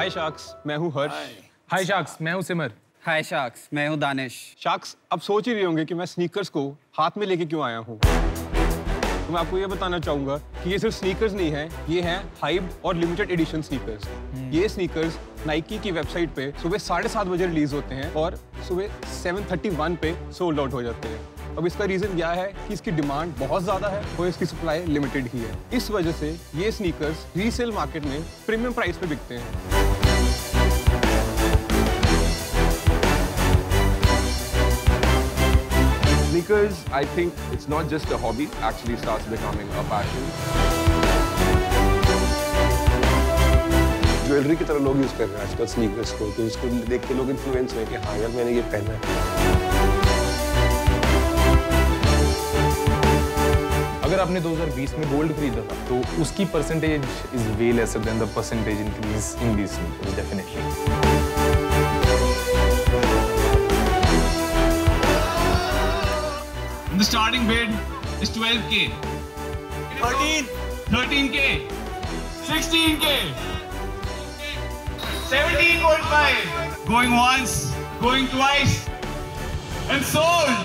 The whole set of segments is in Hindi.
हाय शाक्स, मैं हूँ हर्ष। हाय शाक्स, मैं हूँ सिमर। हाय शाक्स, मैं हूँ दानिश। शाक्स, अब सोच ही रहे होंगे कि मैं स्नीकर्स को हाथ में लेके क्यों आया हूँ। तो मैं आपको ये बताना चाहूंगा कि ये सिर्फ स्नीकर्स नहीं है, ये हैं हाइब और लिमिटेड एडिशन स्नीकर्स। ये स्नीकर्स नाइकी की वेबसाइट पे सुबह 7:30 बजे रिलीज होते हैं और सुबह 7:31 पे सोल्ड आउट हो जाते हैं। अब इसका रीजन क्या है कि इसकी डिमांड बहुत ज्यादा है और इसकी सप्लाई लिमिटेड ही है। इस वजह से ये स्नीकर्स रीसेल मार्केट में प्रीमियम प्राइस पे बिकते हैं। Sneakers, I think it's not just a hobby, actually starts becoming a passion. Jewellery की तरह लोग यूज कर रहे हैं आजकल स्नीकर्स को, तो इसको देख के लोग इन्फ्लुएंस हुए कि हाँ यार मैंने ये पहना है। अगर आपने 2020 में गोल्ड खरीदा था तो उसकी percentage is way lesser than the percentage increase in these sneakers definitely. The starting bid is 12K. 13K. 16K. 17.5. Going once, going twice, and sold.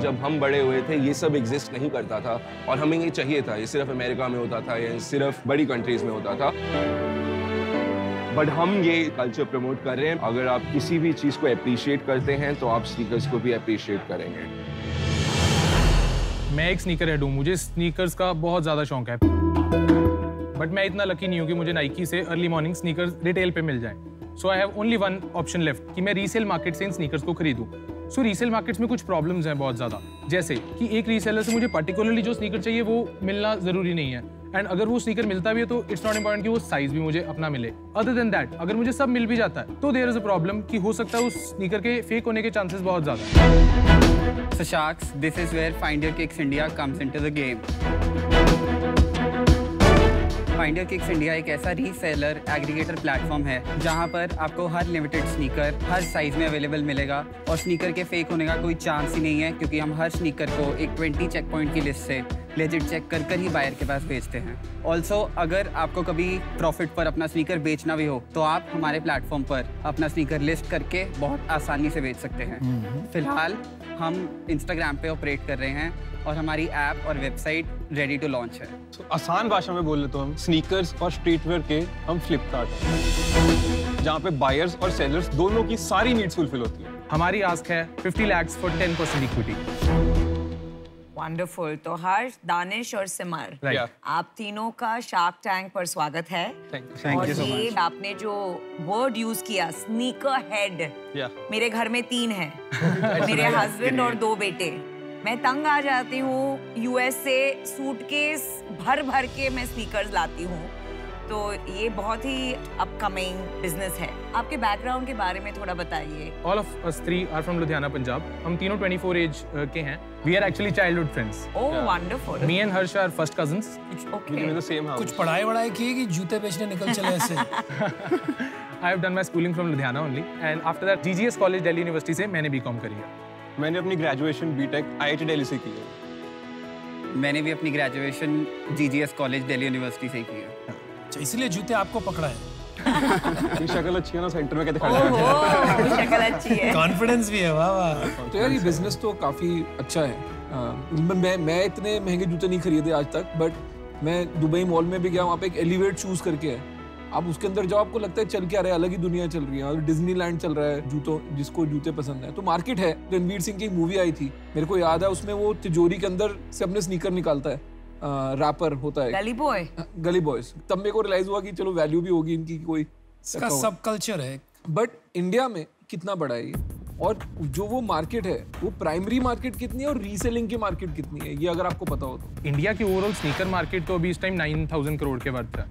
जब हम बड़े हुए थे ये सब एग्जिस्ट नहीं करता था और हमें ये चाहिए था। ये सिर्फ अमेरिका में होता था या सिर्फ बड़ी कंट्रीज में होता था। बट हम ये कल्चर प्रमोट कर रहे हैं। अगर आप किसी भी चीज को अप्रिशिएट करते हैं तो आप स्नीकर्स को भी अप्रिशिएट करेंगे। मैं एक स्नीकर हेड हूँ, मुझे स्नीकर्स का बहुत ज्यादा शौक है, बट मैं इतना लकी नहीं हूँ कि मुझे नाइकी से अर्ली मॉर्निंग स्नीकर्स रिटेल पे मिल जाएं। So I have only one option left कि मैं रीसेल मार्केट से इन स्नीकर्स को खरीदूं। सो रीसेल मार्केट्स में कुछ प्रॉब्लम्स हैं बहुत ज्यादा, जैसे कि एक रीसेलर से मुझे पर्टिकुलरली जो स्नीकर चाहिए वो मिलना जरूरी नहीं है, एंड अगर वो स्नीकर मिलता भी है तो इट्स नॉट इंपॉर्टेंट कि वो साइज भी मुझे अपना मिले। अदर देन दैट, अगर मुझे सब मिल भी जाता है तो देयर इज अ प्रॉब्लम कि हो सकता है उस स्नीकर के फेक होने के चांसेस बहुत ज्यादा हैं। So Sharks, this is where Find Your Kicks India comes into the game. Find Your Kicks India एक ऐसा रीसेलर एग्रीगेटर प्लेटफॉर्म है जहां पर आपको हर लिमिटेड स्नीकर हर साइज में अवेलेबल मिलेगा और स्नीकर के फेक होने का कोई चांस ही नहीं है, क्योंकि हम हर स्नीकर को एक 20 चेक पॉइंट की लिस्ट से लेजिट चेक कर कर ही बायर के पास भेजते हैं। ऑल्सो अगर आपको कभी प्रॉफिट पर अपना स्नीकर बेचना भी हो तो आप हमारे प्लेटफॉर्म पर अपना स्नीकर लिस्ट करके बहुत आसानी से बेच सकते हैं। फिलहाल हम इंस्टाग्राम पे ऑपरेट कर रहे हैं और हमारी ऐप और वेबसाइट रेडी टू लॉन्च है। तो आसान भाषा में बोले तो हम स्नीकर्स और स्ट्रीटवेयर के हम फ्लिपकार्ट हैं, जहाँ पे बायर्स और सेलर्स दोनों की सारी नीड्स फुलफिल होती है। हमारी आस्क है 50 lakhs फॉर 10% इक्विटी। वंडरफुल। तो हर्ष, दानिश और सिमर, Right. आप तीनों का शार्क टैंक पर स्वागत है। Thank और ये आपने जो वर्ड यूज किया स्नीकर हेड, मेरे घर में 3 हैं मेरे हस्बैंड और 2 बेटे। मैं तंग आ जाती हूँ, यूएस से सूटकेस भर भर के मैं स्नीकर्स लाती हूँ, तो ये बहुत ही अपकमिंग बिजनेस है। आपके बैकग्राउंड के बारे में थोड़ा बताइए। All of us three are from Ludhiana, Punjab. हम तीनों 24 एज के हैं। We are actually childhood friends. Oh wonderful. Me and Harsh are first cousins. कुछ पढ़ाई की कि जूते बेचने निकल चले ऐसे? I have done my schooling from Ludhiana only, and after that GGS College Delhi University से मैंने BCom करी है। मैंने अपनी ग्रेजुएशन बीटेक IIT दिल्ली से की है। मैंने भी अपनी graduation GGS college Delhi university से की है। अच्छा, इसलिए जूते आपको पकड़ा है। शक्ल अच्छी है ना, सेंटर में कैसे खड़ा है। शक्ल अच्छी है, कॉन्फिडेंस भी है। वाह वाह। तो यार ये बिजनेस तो काफी अच्छा है। मैं इतने महंगे जूते नहीं खरीदे आज तक, बट मैं दुबई मॉल में भी गया, वहाँ पे एक एलिवेट शूज करके है। आप उसके अंदर जाओ, आपको लगता है चल क्या रहा है, अलग ही दुनिया चल रही है। और डिज्नीलैंड चल रहा है जूतों, जिसको जूते पसंद है। तो मार्केट है। रणवीर सिंह की मूवी आई थी, मेरे को याद है, उसमें वो तिजोरी के अंदर से अपने स्नीकर निकालता है, रैपर होता है, गली बॉय, गली बॉयज। तब मेरे को रियलाइज हुआ कि चलो वैल्यू भी होगी इनकी, कोई इसका सब कल्चर है। बट इंडिया में कितना बड़ा है ये, और जो वो मार्केट है वो प्राइमरी मार्केट कितनी है और रीसेलिंग की मार्केट कितनी है, ये अगर आपको पता हो तो। इंडिया की ओवरऑल स्नीकर मार्केट तो अभी इस टाइम 9,000 करोड़ के वर्थ है,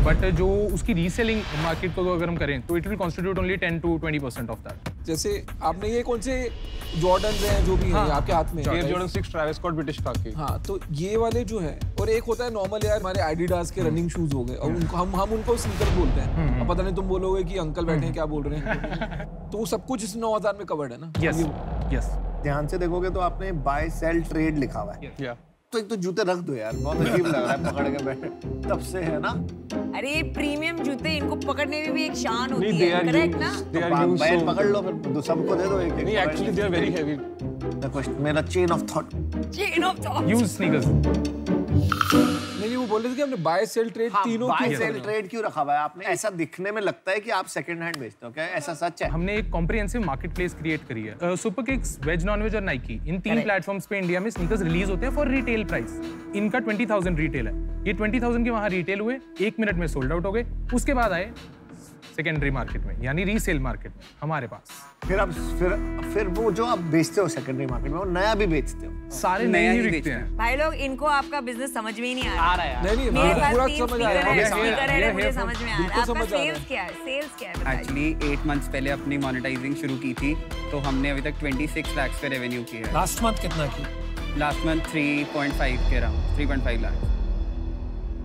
बट जो उसकी रीसेलिंग मार्केट को अगर हम करें तो it will constitute only 10 to 20% of that. जैसे आपने ये कौन से जॉर्डन हैं जो भी हैं आपके हाथ में? Air Jordan 6 Travis Scott British khaki. हाँ, तो ये वाले जो हैं, और एक होता है नॉर्मल यार हमारे एडिडास के रनिंग शूज हो गए, और उनको हम उनको स्नीकर बोलते हैं। अब पता नहीं तुम बोलोगे कि अंकल बैठे हैं क्या बोल रहे हैं। तो वो सब कुछ इस 9,000 में कवर्ड है ना? यस। ध्यान से देखोगे तो आपने बाय सेल ट्रेड लिखा हुआ है। तो एक तो जूते रख दो यार, बहुत अजीब लग रहा है पकड़ के बैठे, तब से है ना। अरे प्रीमियम जूते, इनको पकड़ने में भी एक शान होती है, करेक्ट ना? बैट पकड़ लो फिर सबको दे दो एक। नहीं, actually they are very heavy. मेरा chain of thought. Use sneakers. नहीं, वो बोल रहे थे कि हमने बाय सेल ट्रेड तीनों बाय सेल ट्रेड क्यों रखा हुआ है आपने? ऐसा दिखने में लगता है कि आप सेकंड हैंड बेचते हो, क्या ऐसा सच है? हमने एक कॉम्प्रिहेंसिव मार्केट प्लेस क्रिएट करी है। Super Kicks, veg non veg और नाइकी, इन 3 प्लेटफॉर्म्स पे इंडिया में स्नीकर्स रिलीज होते हैं फॉर रिटेल प्राइस। इनका 20,000 रिटेल है। ये 20,000 के वहां रिटेल हुए, 1 मिनट में सोल्ड आउट हो गए। उसके बाद आए सेकेंडरी मार्केट में, यानी रीसेल मार्केट में हमारे पास। फिर वो जो आप बेचते हो सेकेंडरी मार्केट में, वो नया भी बेचते हो? सारे नए ही बिकते हैं भाई लोग। इनको आपका बिजनेस समझ में ही नहीं आ रहा है। नहीं, मेरे पास पूरा 3 समझ आ रहा है, स्पीकर है, मुझे समझ में आ रहा है। आपका सेल्स क्या है? सेल्स क्या है? एक्चुअली 8 मंथ्स पहले अपनी मोनेटाइजिंग शुरू की थी, तो हमने अभी तक 26 लाख पे रेवेन्यू किया है। लास्ट मंथ कितना की? लास्ट मंथ 3.5 के अराउंड, 3.5 लाख।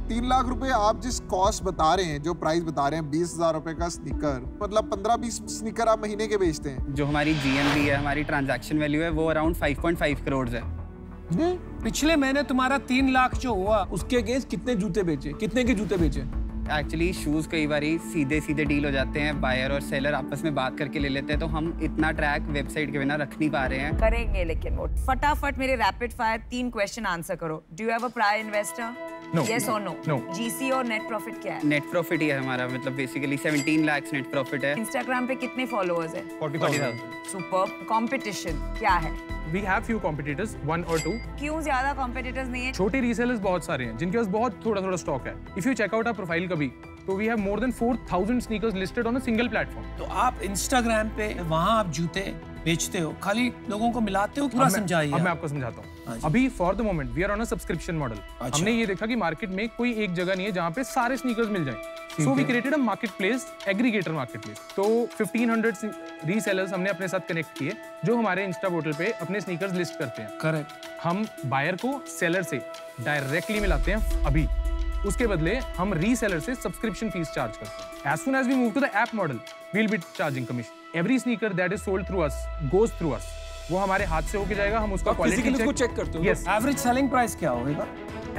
3 लाख रुपए आप जिस कॉस्ट बता रहे हैं, जो प्राइस बता रहे हैं, 20,000 रुपए का स्नीकर, मतलब 15-20 स्नीकर आप महीने के बेचते हैं। जो हमारी GMV है, हमारी ट्रांजैक्शन वैल्यू है, वो अराउंड 5.5 करोड़ है। पिछले महीने तुम्हारा 3 लाख जो हुआ, उसके अगेंस्ट कितने जूते बेचे? कितने के जूते बेचे? एक्चुअली शूज कई बार सीधे डील हो जाते हैं, बायर और सेलर आपस में बात करके ले लेते हैं, तो हम इतना ट्रैक वेबसाइट के बिना रख नहीं पा रहे हैं। करेंगे, लेकिन वो फटाफट मेरे रैपिड फायर 3 क्वेश्चन आंसर करो। Do you have a prior investor? No. Yes or no? No. GC और नेट प्रॉफिट क्या है? नेट प्रॉफिट ही है हमारा, मतलब बेसिकली 17 लाख नेट प्रॉफिट है। इंस्टाग्राम पे कितने फॉलोअर्स है? 40,000। सुपर। कंपटीशन क्या है? We have few competitors, 1 or 2. क्यों ज्यादा कंपटीटर्स नहीं है? छोटे रीसेलर्स बहुत सारे हैं जिनके पास बहुत थोड़ा स्टॉक है। If you check out our profile कभी, तो we have more than 4,000 sneakers listed on a single platform. तो आप इंस्टाग्राम पे वहाँ आप जूते बेचते हो, खाली लोगों को मिलाते हो? पूरा समझाइए। अब मैं आपको समझाता हूँ। अभी for the moment we are on a subscription model. हमने ये देखा कि मार्केट में कोई एक जगह नहीं है जहाँ पे सारे स्नीकर्स मिल जाएं। So we created a market place, aggregator market place. तो 1500 रीसेलर्स हमने अपने साथ कनेक्ट किए, जो हमारे इंस्टा पोर्टल पे अपने स्नीकर्स लिस्ट करते हैं। करेक्ट। हम बायर को सेलर से डायरेक्टली मिलाते हैं अभी, उसके बदले हम रीसेलर से सब्सक्रिप्शन फीस चार्ज करते हैं। As soon as we move to the app model, we'll be charging commission. Every sneaker that is sold through us goes through us. वो हमारे हाथ से होके जाएगा, हम उसका क्वालिटी चेक करते हो। Yes. एवरेज सेलिंग प्राइस क्या होगा?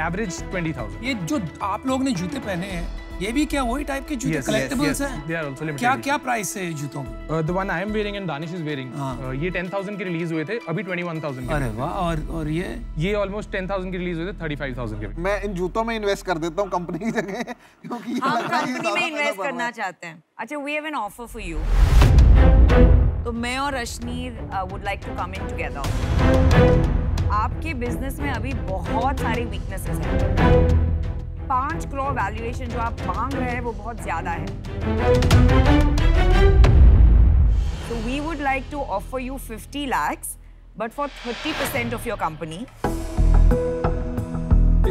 Average 20,000. ये जो आप लोग ने जूते पहने हैं, ये भी क्या वही टाइप के जूते कलेक्टिबल्स हैं? They are also limited. क्या प्राइस है जूतों की? The one I am wearing and Danish is wearing. ये 10,000 के रिलीज हुए थे, अभी 21,000 के। अरे वाह। और ये ऑलमोस्ट 10,000 के रिलीज हुए थे, 35,000 के। मैं इन जूतों में इन्वेस्ट कर देता हूँ कंपनी की जगह, क्योंकि हम कंपनी में इन्वेस्ट करना चाहते हैं। अच्छा, we have an offer for you. तो मैं और रश्नीर would like to come in together. आपके बिजनेस में अभी बहुत सारी वीकनेसेस हैं। 5 करोड़ वैल्यूएशन जो आप मांग रहे हैं वो बहुत ज्यादा है। So we would like to offer you 50 lakhs, but for 30% of your company.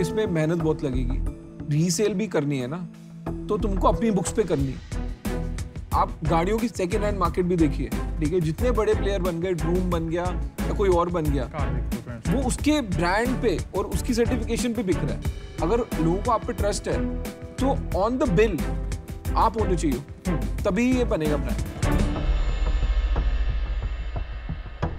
इसमें मेहनत बहुत लगेगी, रीसेल भी करनी है ना, तो तुमको अपनी बुक्स पे करनी है। आप गाड़ियों की सेकेंड हैंड मार्केट भी देखिए, ठीक है, जितने बड़े प्लेयर बन गए, ड्रूम बन गया या कोई और बन गया, वो उसके ब्रांड पे और उसकी सर्टिफिकेशन पे बिक रहा है। अगर लोगों को आप पे ट्रस्ट है, तो ऑन द बिल आप होने चाहिए, तभी ये बनेगा ब्रांड।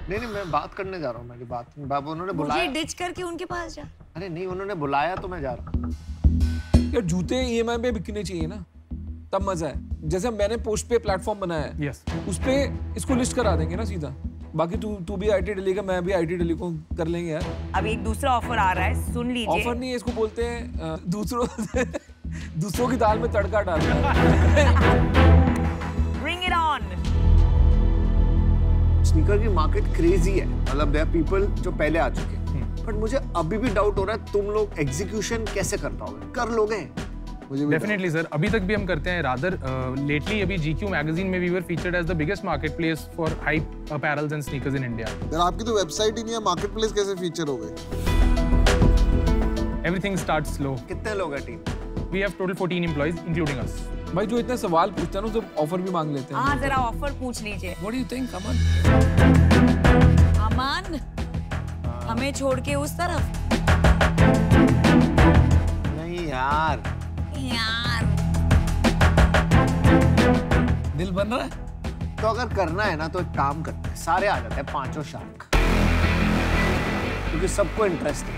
नहीं, मैं बात करने जा रहा हूँ। मेरी बात बाबू उन्होंने बुलाया, मुझे डिच करके उनके पास जा। अरे नहीं, उन्होंने बुलाया तो मैं जा रहा हूँ। यार जूते EMI पे बिकने चाहिए ना, तब मजा है। जैसे मैंने पोस्ट पे प्लेटफॉर्म बनाया है, उस पे इसको लिस्ट करा देंगे ना सीधा। बाकी तू भी IT दिल्ली का, मैं भी IT दिल्ली को कर लेंगे यार। अब एक दूसरा ऑफर आ रहा है, सुन लीजिए। ऑफर नहीं है, इसको बोलते हैं दूसरों की दाल में तड़का डालना। Bring it on. स्नीकर की मार्केट क्रेजी है, मतलब देयर पीपल जो पहले आ चुके हैं, बट मुझे अभी भी डाउट हो रहा है तुम लोग एग्जीक्यूशन कैसे कर पाओगे, कर लोगे? Definitely sir, अभी तक भी हम करते हैं। Rather lately अभी GQ मैगजीन में we were featured as the biggest marketplace for hype apparels and sneakers in India. यार आपकी तो वेबसाइट ही नहीं है, मार्केटप्लेस कैसे फीचर हो गए? Everything starts slow. कितने लोग हैं team? We have total 14 employees including us. भाई जो इतने सवाल पूछते हैं ना, सब ऑफर भी मांग लेते हैं। हाँ, जरा ऑफर पूछ लीजिए। What do you think, अमन? अमन, हमें छोड़ के उस तरफ? नहीं यार। दिल बन रहा है? तो अगर करना है ना, तो एक काम करते हैं, सारे आ जाते हैं, 5 शार्क, क्योंकि सबको इंटरेस्ट है।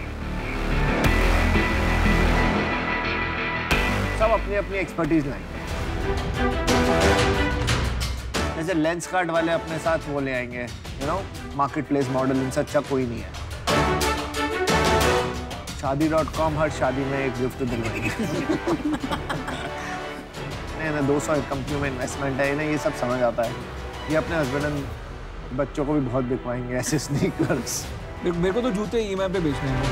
सब अपनी अपनी एक्सपर्टीज लाएंगे। जैसे लेंस कार्ड वाले अपने साथ वो ले आएंगे, you know, market place model, इनसे अच्छा कोई नहीं है। शादी.com हर शादी में एक गिफ्ट दिलवाएगी। नहीं 200 कंपनियों में इन्वेस्टमेंट है, इन्हें ये सब समझ आता है। ये अपने हस्बैंड एंड बच्चों को भी बहुत बिकवाएंगे ऐसे स्नीकर्स। मेरे को तो जूते ईएमआई पे बेचने हैं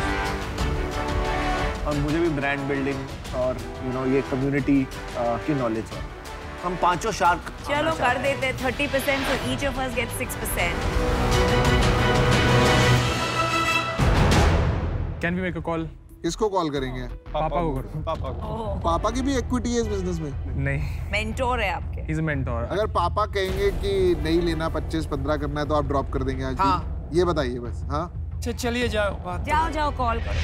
और मुझे भी ब्रांड बिल्डिंग और यू नो ये कम्युनिटी की नॉलेज है। हम पांचों शार्क चलो कर देते 30%, so each of us gets 6%. Can we make a call? किसको कॉल करेंगे? पापा को करो। पापा को। पापा की भी इक्विटी है इस बिजनेस में? नहीं, मेंटोर है आपके। He's a mentor. अगर पापा कहेंगे कि नहीं लेना 25-15 करना है तो आप ड्रॉप कर देंगे आज? हाँ। ये बताइए बस। हाँ चलिए जाओ, जाओ कॉल करो।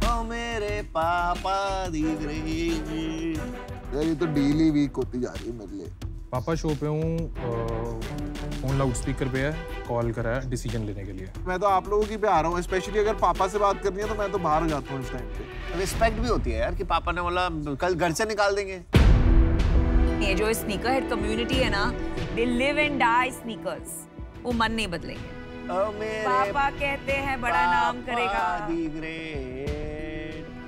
ओ मेरे पापा दिख रहे यार, ये तो डेली वीक होती जा रही है मेरे लिए। पापा शो पे हूँ, फोन लाउड स्पीकर पे है, कॉल करा है डिसीजन लेने के लिए। मैं तो आप लोगों की पे आ रहा हूँ, स्पेशली अगर पापा से बात करनी है तो मैं तो बाहर जाता हूँ इस टाइम पे। रिस्पेक्ट भी होती है यार कि पापा ने बोला कल घर से निकाल देंगे। ये जो स्नीकर हेड कम्युनिटी है ना, they live and die sneakers. वो मन नहीं बदलेंगे। पापा कहते हैं बड़ा नाम करेगा।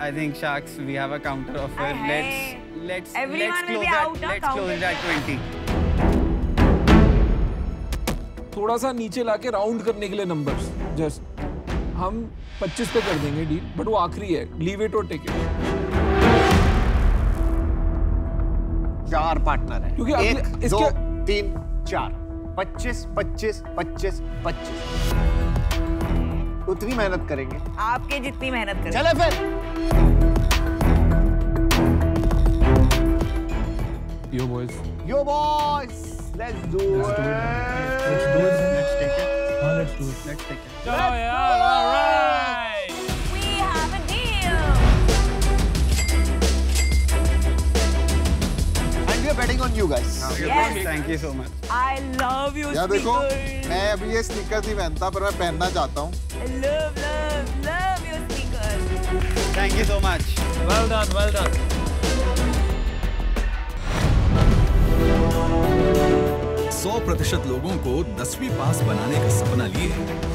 I think Sharks, we have a counter offer. Let's close it at 20. थोड़ा सा नीचे लाके राउंड करने के लिए नंबर्स, जस्ट हम 25 पे कर देंगे डील, बट वो आखिरी है, लीव इट और टेक इट। 4 पार्टनर है, क्योंकि 1 2 3 4 25 25 25 25 उतनी मेहनत करेंगे आपके जितनी मेहनत करेंगे। चले फिर। Yo boys, let's do it। Let's do it. Let's take it. Let's do it. Let's take it. चलो यार, alright। We have a deal. And we are betting on you guys। Yes. Thank you so much. I love you यार देखो, sneakers. मैं अभी ये स्नीकर नहीं पहनता पर मैं पहनना चाहता हूँ। Love your sneakers. Thank you so much. Well done, well done। 100% लोगों को 10वीं पास बनाने का सपना लिए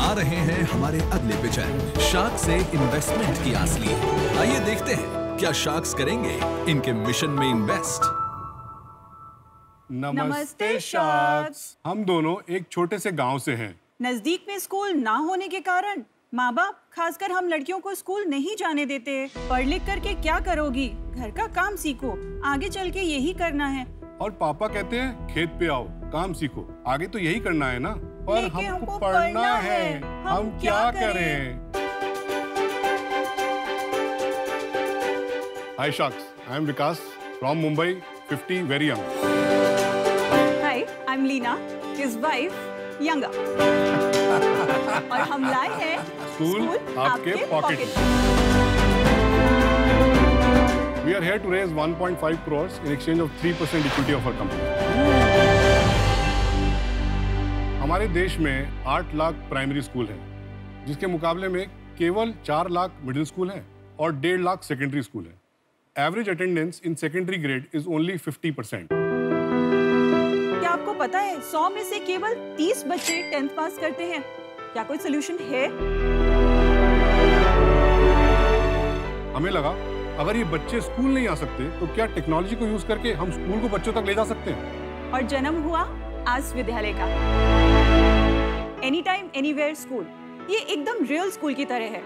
आ रहे हैं हमारे अगले पिचर। शार्क से इन्वेस्टमेंट की आस लिए आइए देखते हैं क्या शार्क्स करेंगे इनके मिशन में इन्वेस्ट। नमस्ते शार्क्स। हम दोनों एक छोटे से गांव से हैं। नजदीक में स्कूल ना होने के कारण माँ बाप, खासकर हम लड़कियों को स्कूल नहीं जाने देते। पढ़ लिख करके क्या करोगी, घर का काम सीखो, आगे चल के यही करना है। और पापा कहते हैं खेत पे आओ, काम सीखो, आगे तो यही करना है ना। पर हमको पढ़ना है, हम क्या करें? Hi Sharks, I am Vikas from Mumbai, 50, very young. Hi, I'm Leena, his wife, younger. और हम लाए हैं स्कूल आपके पॉकेट में। We are here to raise 1.5 crores in exchange of 3% equity of our company. हमारे देश में 8 लाख प्राइमरी स्कूल हैं, जिसके मुकाबले में केवल 4 लाख मिडिल स्कूल हैं और 1.5 लाख सेकेंडरी स्कूल हैं। Average attendance in secondary grade is only 50%। क्या आपको पता है 100 में से केवल 30 बच्चे 10th पास करते हैं? क्या कोई सोल्यूशन है? हमें लगा अगर ये बच्चे स्कूल नहीं आ सकते तो क्या टेक्नोलॉजी को यूज करके हम स्कूल को बच्चों तक ले जा सकते हैं। और जन्म हुआ आस विद्यालय का। एनी टाइम एनीवेयर स्कूल, ये एकदम रियल स्कूल की तरह है।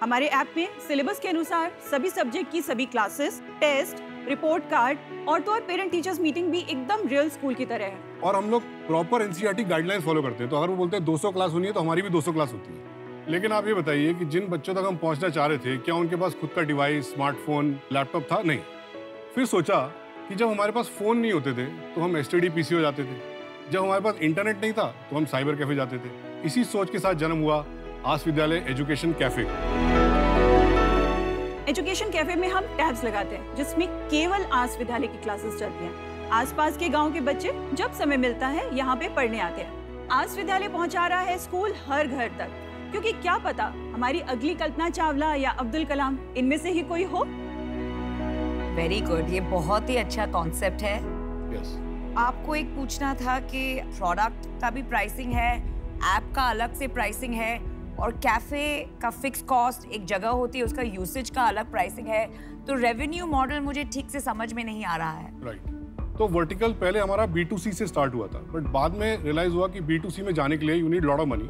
हमारे ऐप में सिलेबस के अनुसार सभी सब्जेक्ट की सभी क्लासेस, टेस्ट, रिपोर्ट कार्ड और तो और पेरेंट टीचर्स मीटिंग भी एकदम रियल स्कूल की तरह है। और हम लोग प्रॉपर एनसीईआरटी गाइडलाइंस फॉलो करते हैं, तो अगर वो बोलते हैं 200 क्लास होनी है तो हमारी भी 200 क्लास होती है। लेकिन आप ये बताइए कि जिन बच्चों तक हम पहुंचना चाह रहे थे, क्या उनके पास खुद का डिवाइस, स्मार्टफोन, लैपटॉप था? नहीं। फिर सोचा कि जब हमारे पास फोन नहीं होते थे तो हम एसटीडी पीसी हो जाते थे, जब हमारे पास इंटरनेट नहीं था तो हम साइबर कैफे जाते थे। इसी सोच के साथ जन्म हुआ आस विद्यालय एजुकेशन कैफे। एजुकेशन कैफे में हम टैब्स लगाते हैं जिसमें केवल आस विद्यालय की क्लासेस चलती हैं। आसपास के गांव के बच्चे जब समय मिलता है यहाँ पे पढ़ने आते हैं। आस विद्यालय पहुँचा रहा है स्कूल हर घर तक, क्योंकि क्या पता हमारी अगली कल्पना चावला या अब्दुल कलाम इनमें से ही कोई हो। वेरी गुड, ये बहुत ही अच्छा कॉन्सेप्ट है। Yes. आपको एक पूछना था कि प्रोडक्ट का भी प्राइसिंग है, ऐप का अलग से प्राइसिंग है, और कैफे का फिक्स कॉस्ट एक जगह होती है, उसका यूसेज का अलग प्राइसिंग है, तो रेवेन्यू मॉडल मुझे ठीक से समझ में नहीं आ रहा है। राइट। तो वर्टिकल पहले हमारा B2C से स्टार्ट हुआ था, बट बाद में रियलाइज हुआ कि B2C में जाने के लिए you need lot of money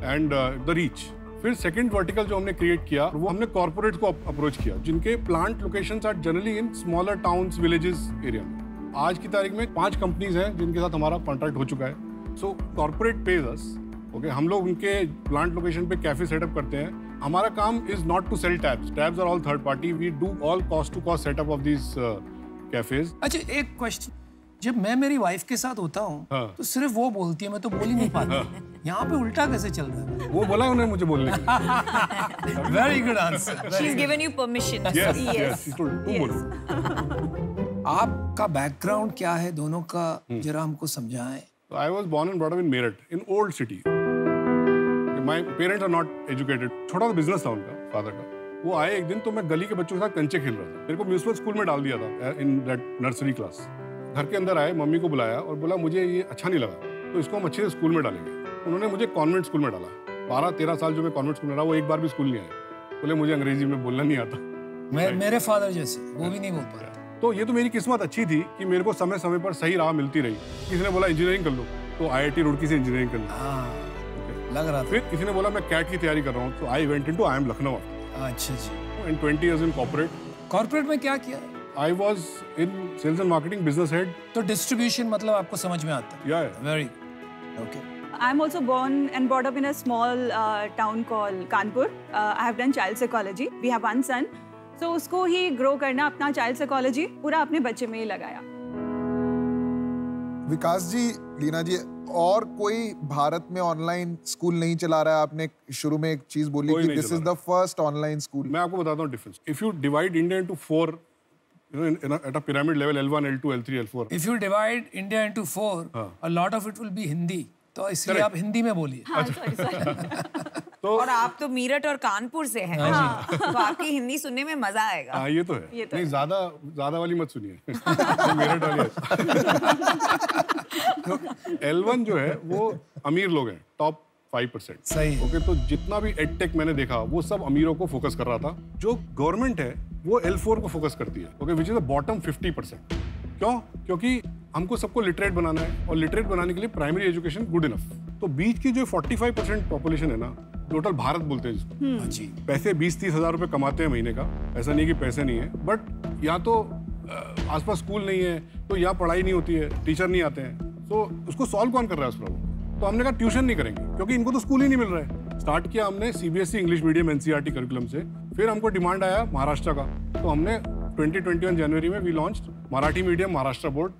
and the reach. फिर सेकंड वर्टिकल जो हमने क्रिएट किया वो हमने कॉर्पोरेट को अप्रोच किया, जिनके plant locations are generally in smaller towns, villages area में। आज की तारीख में 5 कंपनीज हैं जिनके साथ हमारा कॉन्ट्रैक्ट हो चुका है। So corporate pays us, okay, हम लोग उनके प्लांट लोकेशन पे कैफे सेटअप करते हैं। हमारा काम is not to sell tabs, tabs are all third party, we do all cost to cost setup of these cafes. अच्छा, एक क्वेश्चन, जब मैं मेरी वाइफ के साथ होता हूँ तो सिर्फ वो बोलती है, मैं तो बोल ही नहीं पाता। यहाँ पे उल्टा कैसे चल रहा है? वो बोला उन्हें मुझे बोलने के लिए। Very good answer. She's given you permission. Yes, yes, she told तू बोलो। आपका बैकग्राउंड क्या है दोनों का, जरा हमको समझाएं। I was born and brought up in Meerut, in old city. My parents are not educated. छोटा सा बिजनेस था उनका, फादर का। वो आए एक दिन तो मैं गली के बच्चों के साथ कंचे खेल रहा था। मेरे को म्यूनिसिपल स्कूल में डाल दिया था इन दैट नर्सरी क्लास। घर के अंदर आए, मम्मी को बुलाया और बोला मुझे ये अच्छा नहीं लगा, तो इसको हम अच्छे से स्कूल में डालेंगे। उन्होंने मुझे कॉन्वेंट स्कूल में डाला। 12-13 साल जो मैं कॉन्वेंट स्कूल में रहा, वो एक बार भी स्कूल नहीं आए। बोले मुझे अंग्रेजी में बोलना नहीं आता। मेरे फादर जैसे, वो भी नहीं बोल पा रहा। तो ये तो मेरी किस्मत अच्छी थी कि मेरे को समय समय पर सही राह मिलती रही। किसी ने बोला इंजीनियरिंग कर लो, तो IIT रुड़की से इंजीनियरिंग कर लो। लग रहा था। फिर किसी ने बोला मैं कैट की तैयारी कर रहा हूँ, तो I went into IIM Lucknow. अच्छा जी। इन 20 years in corporate. कॉर्पोरेट में क्या किया? I was in sales and marketing, business head. तो डिस्ट्रीब्यूशन मतलब आपको समझ में आता है? Yeah. Very okay. I'm also born and brought up in a small town called Kanpur. I have done child psychology. We have one son. So उसको ही grow करना, अपना child psychology पूरा अपने बच्चे में ही लगाया। विकास जी, लीना जी, और कोई भारत में ऑनलाइन स्कूल नहीं चला रहा है? आपने शुरू में एक चीज बोली कि this is the first online school. मैं आपको बताता हूँ difference. If you divide India into 4, you know, at a pyramid level, L1, L2, L3, L4. If you divide India into 4, a lot of it will be Hindi. तो इसलिए आप हिंदी में बोलिए। हाँ, तो और आप तो मीरठ और कानपुर से हैं, तो आपकी हिंदी सुनने में मजा आएगा। हाँ, ये तो है। नहीं, ज्यादा वाली मत सुनिए। मीरठ वाली तो L1 जो है वो अमीर लोग हैं, टॉप 5%। सही। ओके, तो जितना भी एडटेक मैंने देखा वो सब अमीरों को फोकस कर रहा था। जो गवर्नमेंट है वो L4 को फोकस करती है, okay, which is the bottom 50%। क्यों? क्योंकि हमको सबको लिटरेट बनाना है, और लिटरेट बनाने के लिए प्राइमरी एजुकेशन गुड इनफ। तो बीच की जो 45% पॉपुलेशन है ना, टोटल भारत बोलते हैं जिसको, पैसे 20-30 हज़ार रुपए कमाते हैं महीने का। ऐसा नहीं कि पैसे नहीं है, बट यहाँ तो आसपास स्कूल नहीं है, तो यहाँ पढ़ाई नहीं होती है, टीचर नहीं आते हैं, तो उसको सॉल्व कौन कर रहा है उस प्रॉब्लम? तो हमने कहा ट्यूशन नहीं करेंगे, क्योंकि इनको तो स्कूल ही नहीं मिल रहा है। स्टार्ट किया हमने CBSE English medium NCERT curriculum से। फिर हमको डिमांड आया महाराष्ट्र का, तो हमने 2021 जनवरी में we launched Marathi medium Maharashtra board,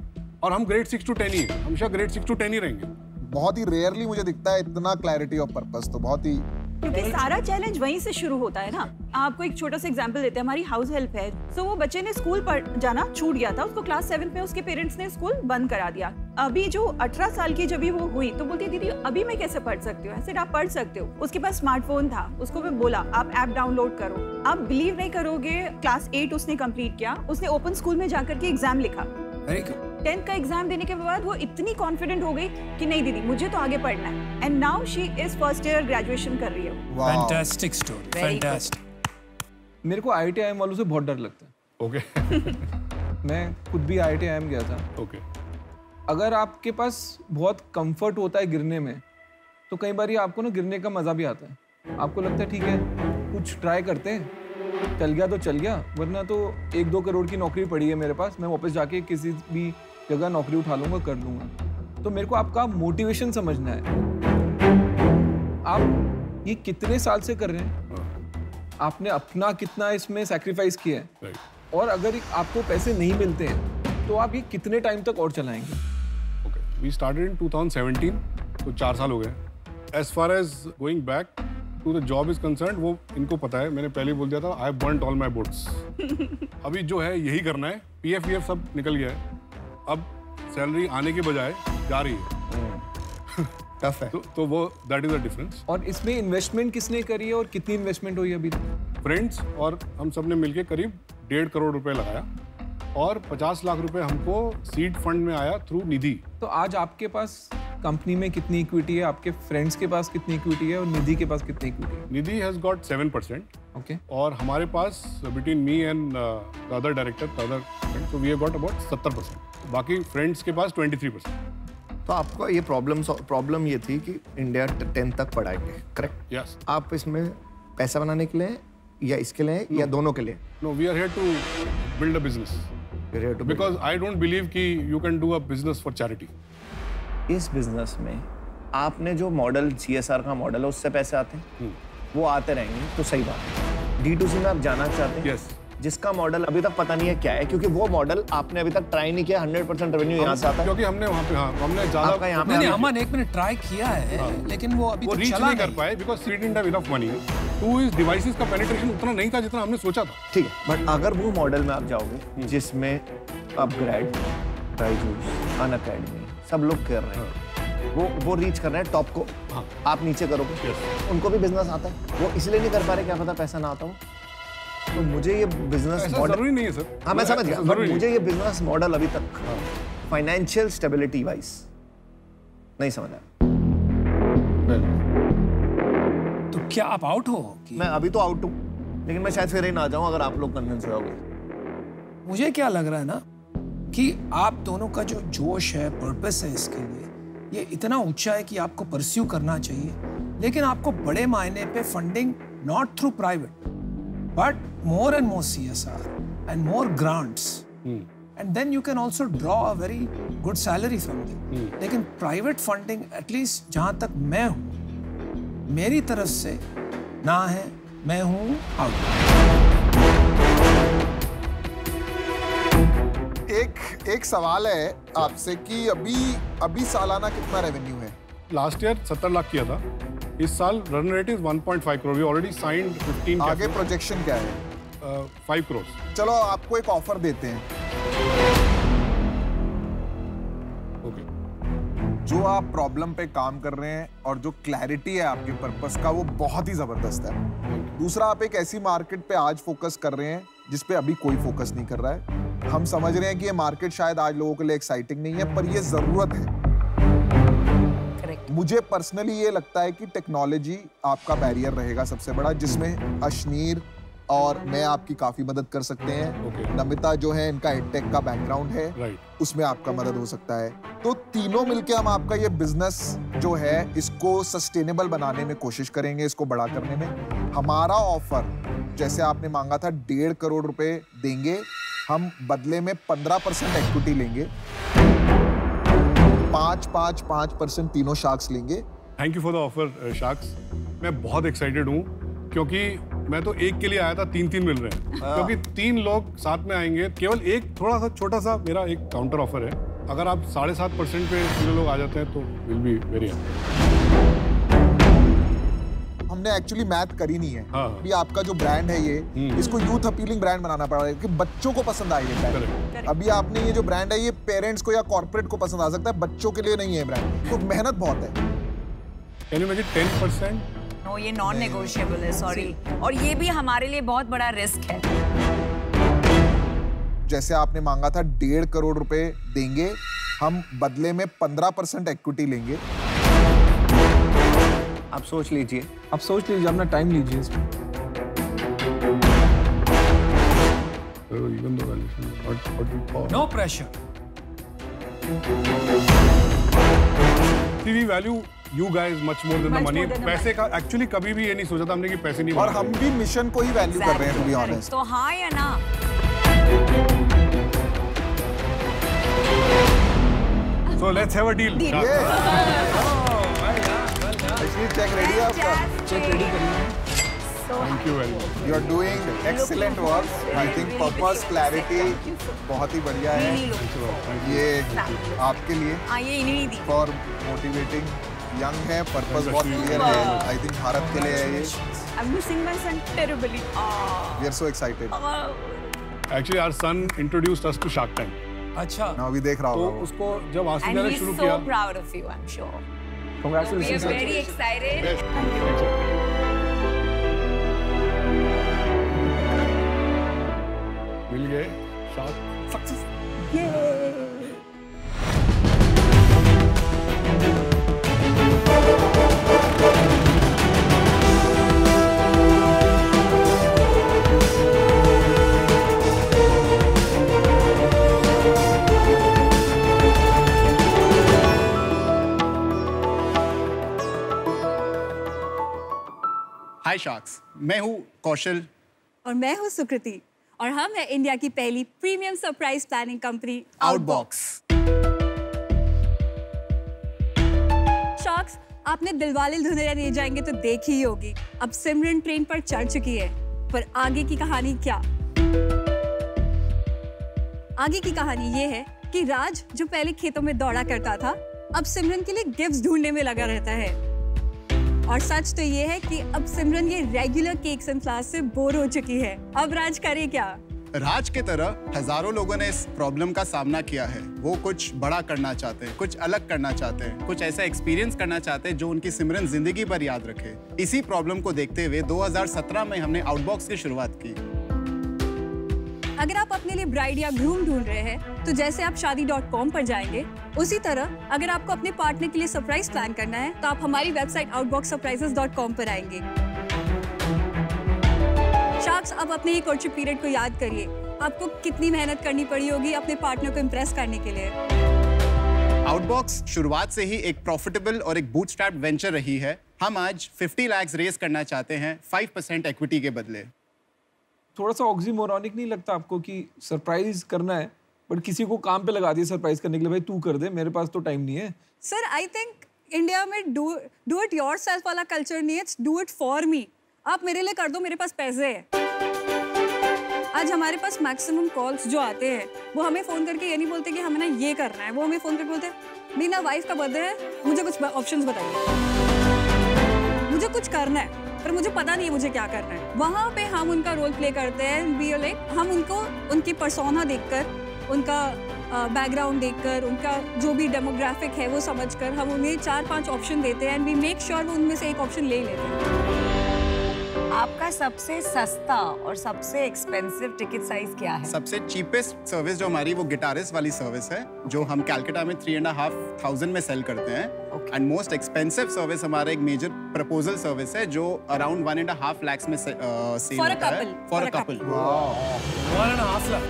और हम ग्रेड 6 to 10 ही है, हमेशा ग्रेड 6 to 10 ही रहेंगे। बहुत ही रेयरली मुझे दिखता है इतना क्लैरिटी ऑफ पर्पस, तो बहुत ही, क्योंकि सारा चैलेंज वहीं से शुरू होता है ना। आपको एक छोटा सा एग्जांपल देते हैं, हमारी हाउस हेल्प है, तो वो बच्चे ने स्कूल पर जाना छूट गया था, उसको क्लास 7 में उसके पेरेंट्स ने स्कूल बंद करा दिया। अभी जो 18 साल की जब वो हुई तो बोलती दीदी अभी मैं कैसे पढ़ सकती हूँ? ऐसे आप पढ़ सकते हो। उसके पास स्मार्टफोन था, उसको मैं बोला आप ऐप डाउनलोड करो। आप बिलीव नहीं करोगे, क्लास 8 उसने कंप्लीट किया, उसने ओपन स्कूल में जाकर के एग्जाम लिखा। 10th का एग्जाम देने के बाद वो इतनी कॉन्फिडेंट हो गई कि नहीं दीदी मुझे तो आगे पढ़ना है, and now she is first year graduation कर रही है। Fantastic story, fantastic. मेरे को IIT IIM वालों से बहुत डर लगता है। ओके। मैं खुद भी IIT IIM गया था। ओके। अगर आपके पास बहुत कंफर्ट होता है गिरने में, तो कई बार आपको ना गिरने का मजा भी आता है। आपको लगता है ठीक है कुछ ट्राई करते हैं, चल गया तो चल गया, वरना तो 1-2 करोड़ की नौकरी पड़ी है मेरे पास, मैं वापस जाके किसी भी जगह नौकरी उठा लूंगा, कर लूंगा। तो मेरे को आपका मोटिवेशन समझना है। आप ये कितने साल से कर रहे हैं, आपने अपना कितना इसमें सैक्रिफाइस किया है, और अगर आपको पैसे नहीं मिलते हैं तो आप ये कितने टाइम तक और चलाएंगे? ओके, वी स्टार्टेड इन 2017, तो 4 साल हो गए। As far as going back to the job is concern, वो इनको पता है, मैंने पहले बोल दिया था I burned all my boats. अभी जो है यही करना है, PF VF सब निकल गया है, अब सैलरी आने के बजाय जा रही है। टफ है। तो वो दैट इज द डिफरेंस। और इसमें इन्वेस्टमेंट किसने करी है और कितनी इन्वेस्टमेंट हुई अभी तक? फ्रेंड्स और हम सब ने मिलके करीब 1.5 करोड़ रुपए लगाया, और 50 लाख रुपए हमको सीड फंड में आया थ्रू निधि। तो आज आपके पास कंपनी में कितनी इक्विटी है, आपके फ्रेंड्स के पास कितनी इक्विटी है और निधि के पास कितनी इक्विटी है? Nidhi has got 7%। ओके। और हमारे पास between me and the other director, so we have got about 70%। बाकी फ्रेंड्स के पास 23%। तो आपको ये प्रॉब्लम ये थी कि इंडिया 10 तक पढ़ाएंगे, करेक्ट? यस। आप इसमें पैसा बनाने के लिए या इसके लिए या दोनों के लिए? No, we are here to build a business. Because I don't believe कि you can do a business for charity. इस बिजनेस में आपने जो मॉडल CSR का मॉडल है उससे पैसे आते हैं, वो आते रहेंगे, तो सही बात है। D2C में आप जाना चाहते हैं, जिसका मॉडल अभी तक पता नहीं है क्या है, क्योंकि वो मॉडल आपने अभी तक ट्राई नहीं किया। 100% रेवेन्यू यहाँ से आता है, क्योंकि हमने वहाँ पे हमने ज्यादा यहाँ पे अमन एक मिनट ट्राई किया है, लेकिन वो अभी रीच नहीं कर पाए because we didn't have enough money to इस डिवाइसेस का पेनिट्रेशन उतना नहीं था जितना हमने सोचा था। ठीक है, बट अगर वो मॉडल में आप जाओगे जिसमें अपग्रेड, ट्राइजूस, अन अकेडमी सब लोग कर रहे हैं, वो रीच कर रहे हैं टॉप को, आप नीचे करोगे, उनको भी बिजनेस आता है, वो इसलिए नहीं कर पा रहे, क्या पता पैसा ना आता हो। तो मुझे ये बिजनेस मॉडल जरूरी नहीं है सर। हाँ, मैं समझ गया, बट मुझे ये बिजनेस मॉडल अभी तक फाइनेंशियल स्टेबिलिटी वाइज नहीं समझ आया। तो क्या आप आउट हो? मैं अभी तो आउट हूँ, लेकिन मैं शायद फिर ही ना आ जाऊँ अगर आप लोग कन्विंस होगे। मुझे क्या लग रहा है ना कि आप दोनों का जो जोश है, पर्पस है इसके लिए, ये इतना ऊंचा है कि आपको परस्यू करना चाहिए, लेकिन आपको बड़े मायने पे funding not through private but more and more CSR and more grants, and then you can also draw a very good salary from them. लेकिन private funding at least जहाँ तक मैं हूँ, मेरी तरफ से ना है, मैं हूँ आउट। एक सवाल है आपसे कि अभी सालाना कितना रेवेन्यू है? लास्ट ईयर 70 लाख किया था, इस साल run rate is 1.5 crore. We already signed 15। आगे प्रोजेक्शन क्या है? 5 करोड़। चलो आपको एक ऑफर देते हैं। ओके। जो आप प्रॉब्लम पे काम कर रहे हैं और जो क्लैरिटी है आपके पर्पस का, वो बहुत ही जबरदस्त है। दूसरा, आप एक ऐसी मार्केट पे आज फोकस कर रहे हैं जिस पे अभी कोई फोकस नहीं कर रहा है। हम समझ रहे हैं कि ये मार्केट शायद आज लोगों के लिए एक्साइटिंग नहीं है, पर ये जरूरत है। मुझे पर्सनली ये लगता है कि टेक्नोलॉजी आपका बैरियर रहेगा सबसे बड़ा, जिसमें अशनीर और मैं आपकी काफी मदद कर सकते हैं। नमिता जो है, इनका एडटेक का बैकग्राउंड है, उसमें आपका मदद हो सकता है। तो तीनों मिलके हम आपका ये बिजनेस जो है इसको सस्टेनेबल बनाने में कोशिश करेंगे, इसको बड़ा करने में। हमारा ऑफर, जैसे आपने मांगा था 1.5 करोड़ रुपए देंगे, हम बदले में 15% इक्विटी लेंगे, 5% तीनों शार्क्स लेंगे। Thank you for the offer sharks. मैं बहुत एक्साइटेड हूँ क्योंकि मैं तो एक के लिए आया था, 3 मिल रहे हैं, क्योंकि 3 लोग साथ में आएंगे। केवल एक थोड़ा सा छोटा सा मेरा एक काउंटर ऑफर है, अगर आप 7.5% पे 3 लोग आ जाते हैं तो विल बी वेरी हैप्पी। हमने एक्चुअली मैथ करी नहीं है। अभी आपका जो ब्रांड है ये, इसको यूथ अपीलिंग ब्रांड बनाना पड़ रहा है कि बच्चों को पसंद आए ये ब्रांड। अभी आपने ये जो ब्रांड है ये पेरेंट्स को या कॉर्पोरेट को पसंद आ सकता है, बच्चों के लिए नहीं है ब्रांड, तो मेहनत बहुत है। Can you make it 10%? No, ये नॉन नेगोशिएबल है, सॉरी। और ये भी हमारे लिए बहुत बड़ा रिस्क है। जैसे आपने मांगा था 1.5 करोड़ रुपए देंगे, हम बदले में 15% इक्विटी लेंगे। आप सोच लीजिए, अपना टाइम लीजिए इसमें। No pressure. We value you guys much more than the money. पैसे का एक्चुअली कभी भी ये नहीं सोचा था हमने कि पैसे नहीं, और हम भी मिशन को ही वैल्यू कर रहे हैं, टू बी ऑनेस्ट। तो हाँ या ना? So let's have a deal. Cheque ready है आपका? चेक रेडी करिए। Thank you very much. You are doing excellent work. I think purpose, clarity बहुत ही बढ़िया है। ये आपके लिए for motivating young है, purpose बहुत clear है। I think भारत के लिए है ये। I'm missing my son terribly. We are so excited. Actually, our son introduced us to Shark Tank. अच्छा। ना अभी देख रहा तो होगा। उसको जब आसिफ And ने he's शुरू so किया। proud of you, I'm sure. Congratulations. We are very excited. मिल गए शार्क। सक्सेस। ये हाय शार्क्स, मैं हूँ कौशल और मैं हूँ सुकृति और हम है इंडिया की पहली premium surprise planning company outbox. Sharks, आपने दिलवाले दुल्हनिया ले जाएंगे तो देखी ही होगी। अब सिमरन ट्रेन पर चढ़ चुकी है, पर आगे की कहानी क्या? आगे की कहानी ये है कि राज जो पहले खेतों में दौड़ा करता था, अब सिमरन के लिए गिफ्ट्स ढूंढने में लगा रहता है। और सच तो ये है कि अब सिमरन ये रेगुलर केक्स एंड फ्लावर्स से बोर हो चुकी है। अब राज करे क्या? राज के तरह हजारों लोगों ने इस प्रॉब्लम का सामना किया है। वो कुछ बड़ा करना चाहते हैं, कुछ अलग करना चाहते हैं, कुछ ऐसा एक्सपीरियंस करना चाहते हैं जो उनकी सिमरन जिंदगी भर याद रखे। इसी प्रॉब्लम को देखते हुए 2017 में हमने आउटबॉक्स की शुरुआत की। अगर आप अपने लिए ब्राइड या ग्रूम ढूंढ रहे हैं, तो जैसे आप शादी.com पर जाएंगे, उसी तरह अगर आपको अपने पार्टनर के लिए सरप्राइज प्लान करना है, तो आप हमारी वेबसाइट outboxsurprises.com पर आएंगे। शार्क्स, अब अपने ही कोर्टशिप पीरियड को याद करिए। आपको कितनी मेहनत करनी पड़ी होगी अपने पार्टनर को इम्प्रेस करने के लिए। आउटबॉक्स शुरुआत से ही एक प्रॉफिटेबल और एक बूटस्ट्रैप्ड वेंचर रही है। हम आज 50 लाख रेज करना चाहते हैं 5% इक्विटी के बदले। थोड़ा सा ऑक्सीमोरॉनिक नहीं लगता आपको कि सरप्राइज करना है बट किसी को काम पे लगा दिया सरप्राइज करने के लिए, भाई तू कर दे, मेरे पास तो टाइम नहीं है। सर, आई थिंक इंडिया में डू इट योरसेल्फ वाला कल्चर नहीं है, it's do it for me. आप मेरे लिए कर दो, मेरे पास पैसे हैं। आज हमारे पास मैक्सिमम कॉल्स जो आते हैं, वो हमें फोन करके ये नहीं बोलते कि हमें ना ये करना है, वो हमें फोन करके बोलते हैं मेरी ना वाइफ का बर्थडे है, मुझे कुछ ऑप्शंस बताइए, मुझे कुछ करना है पर मुझे पता नहीं है मुझे क्या करना है। वहाँ पे हम उनका रोल प्ले करते हैं। वी आर लाइक, हम उनको उनकी पर्सोना देखकर, उनका बैकग्राउंड देखकर, उनका जो भी डेमोग्राफिक है वो समझकर हम उन्हें 4-5 ऑप्शन देते हैं एंड वी मेक श्योर वो उनमें से एक ऑप्शन ले लेते हैं। आपका सबसे सस्ता और सबसे एक्सपेंसिव टिकट साइज क्या है? सबसे चीपेस्ट सर्विस जो हमारी वो गिटारिस्ट वाली सर्विस है, जो हम कैलकाटा में 3,500 में सेल करते हैं। एंड मोस्ट एक्सपेंसिव सर्विस हमारा एक मेजर प्रपोजल सर्विस है जो अराउंड 1.5 लाख में सेल होता है फॉर अ कपल। 1.5 लाख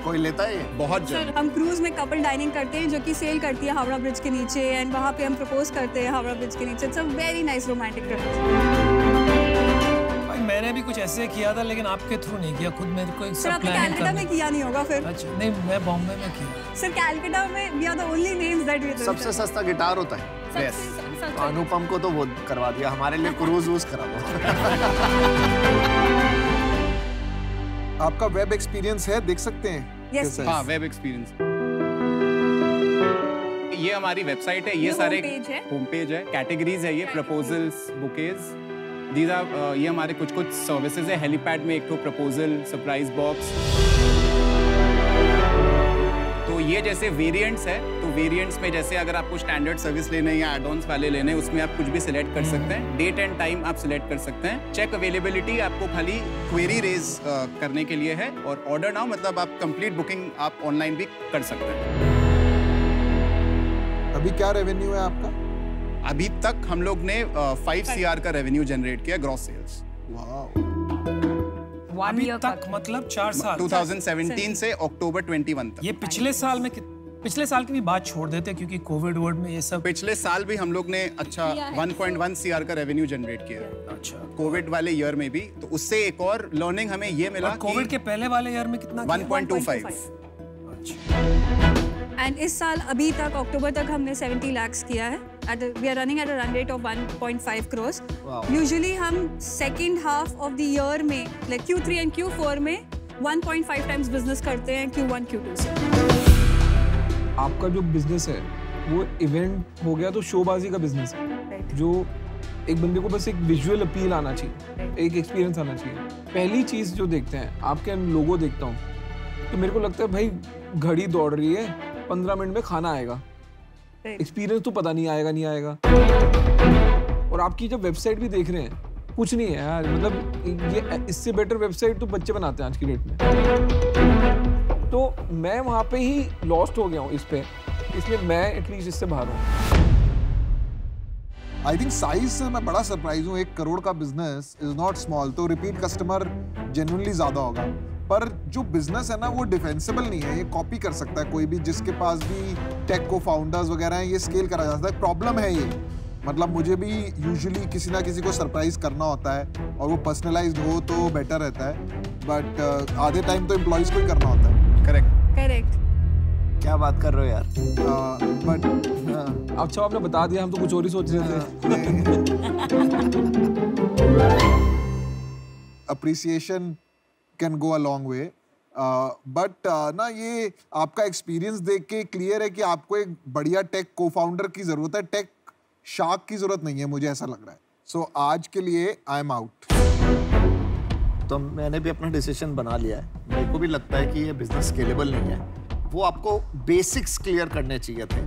कोई लेता है? बहुत जल्द। हम क्रूज में कपल डाइनिंग करते हैं जो कि सेल करती है हावड़ा ब्रिज के नीचे, एंड वहाँ पे हम प्रपोज करते हैं हावड़ा ब्रिज के नीचे। It's a very nice romantic भाई मैंने भी कुछ ऐसे किया था लेकिन आपके थ्रू नहीं किया, खुद मेरे को एक सर आपने कनाडा में किया नहीं होगा फिर? अच्छा, नहीं मैं बॉम्बे में किया। सर कैलकाटा में we are the only names that we सबसे सस्ता गिटार होता है। यस, अनुपम को तो वो करवा दिया, हमारे लिए क्रूज वूज करा दो। आपका वेब एक्सपीरियंस है, देख सकते हैं? यस, हाँ, वेब एक्सपीरियंस। ये हमारी वेबसाइट है, ये सारे होम पेज है, कैटेगरीज है, ये प्रपोजल्स, बुकेज, दीज आर ये हमारे कुछ सर्विसेज है। हेलीपैड में एक तो प्रपोजल, सरप्राइज बॉक्स। तो ये जैसे वेरिएंट्स है, तो वेरिएंट्स में जैसे अगर आपको स्टैंडर्ड सर्विस लेने या एड-ऑन्स वाले लेने, उसमें आप कुछ भी सिलेक्ट कर सकते हैं। डेट एंड टाइम आप सिलेक्ट कर सकते हैं। चेक अवेलेबिलिटी आपको खाली क्वेरी रेज करने के लिए है, और ऑर्डर नाउ मतलब आप कंप्लीट बुकिंग आप ऑनलाइन भी कर सकते हैं। अभी क्या रेवेन्यू है आपका? अभी तक हम लोग ने 5 CR का रेवेन्यू जनरेट किया, ग्रॉस सेल्स। अभी तक मतलब 4 साल, 2017 से अक्टूबर 21 तक। ये पिछले साल में पिछले साल की भी बात छोड़ देते क्योंकि कोविड वर्ड में ये सब। पिछले साल भी हम लोग ने अच्छा 1.1 CR का रेवेन्यू जनरेट किया। अच्छा, कोविड वाले ईयर में भी, तो उससे एक और लर्निंग हमें ये मिला। कोविड के पहले वाले ईयर में कितना? 1.25। एंड इस साल अभी तक अक्टूबर तक हमने 70 लाख किया है। We are running at a run rate of 1.5 crores। Usually हम second half of the year में, लाइक Q3 एंड Q4 में 1.5 टाइम्स बिजनेस करते हैं Q1 Q2 से। आपका जो बिजनेस है वो इवेंट हो गया तो शोबाजी का बिजनेस है, जो एक बंदे को बस एक विजुअल अपील आना चाहिए, एक एक्सपीरियंस आना चाहिए। पहली चीज जो देखते हैं, आपके लोगो देखता हूँ तो मेरे को लगता है भाई घड़ी दौड़ रही है, 15 मिनट में खाना आएगा, एक्सपीरियंस तो पता नहीं आएगा नहीं आएगा। और आपकी जब वेबसाइट भी देख रहे हैं, कुछ नहीं है यार, मतलब ये इससे बेटर वेबसाइट तो बच्चे बनाते हैं आज की डेट में। तो मैं वहाँ पे ही लॉस्ट हो गया हूँ इस पे, इसलिए मैं एटलीस्ट इससे बाहर हूँ। आई थिंक साइज से मैं बड़ा सरप्राइज हूँ। 1 करोड़ का बिजनेस इज नॉट स्मॉल, तो रिपीट कस्टमर जेन्युइनली ज्यादा होगा, पर जो बिजनेस है ना वो डिफेंसिबल नहीं है, ये कॉपी कर सकता है कोई भी जिसके पास भी टेक को फाउंडर्स वगैरह हैं, ये स्केल करा जा सकता है। प्रॉब्लम है ये, मतलब मुझे भी यूजुअली किसी ना किसी को सरप्राइज करना होता है और वो पर्सनलाइज्ड हो तो बेटर रहता है, बट आधे टाइम तो एम्प्लॉइज को ही करना होता है। करेक्ट। क्या बात कर रहे हो यार? बट अच्छा आपने बता दिया, हम तो कुछ और ही सोच रहे थे। Appreciation can go a long way, but ना ये आपका एक्सपीरियंस देख के क्लियर है कि आपको एक बढ़िया टेक को फाउंडर की जरूरत है, टेक शार्क की जरूरत नहीं है, मुझे ऐसा लग रहा है। सो आज के लिए आई एम आउट। तो मैंने भी अपना डिसीजन बना लिया है। मेरे को भी लगता है कि ये बिजनेस स्केलेबल नहीं है। वो आपको बेसिक्स क्लियर करने चाहिए थे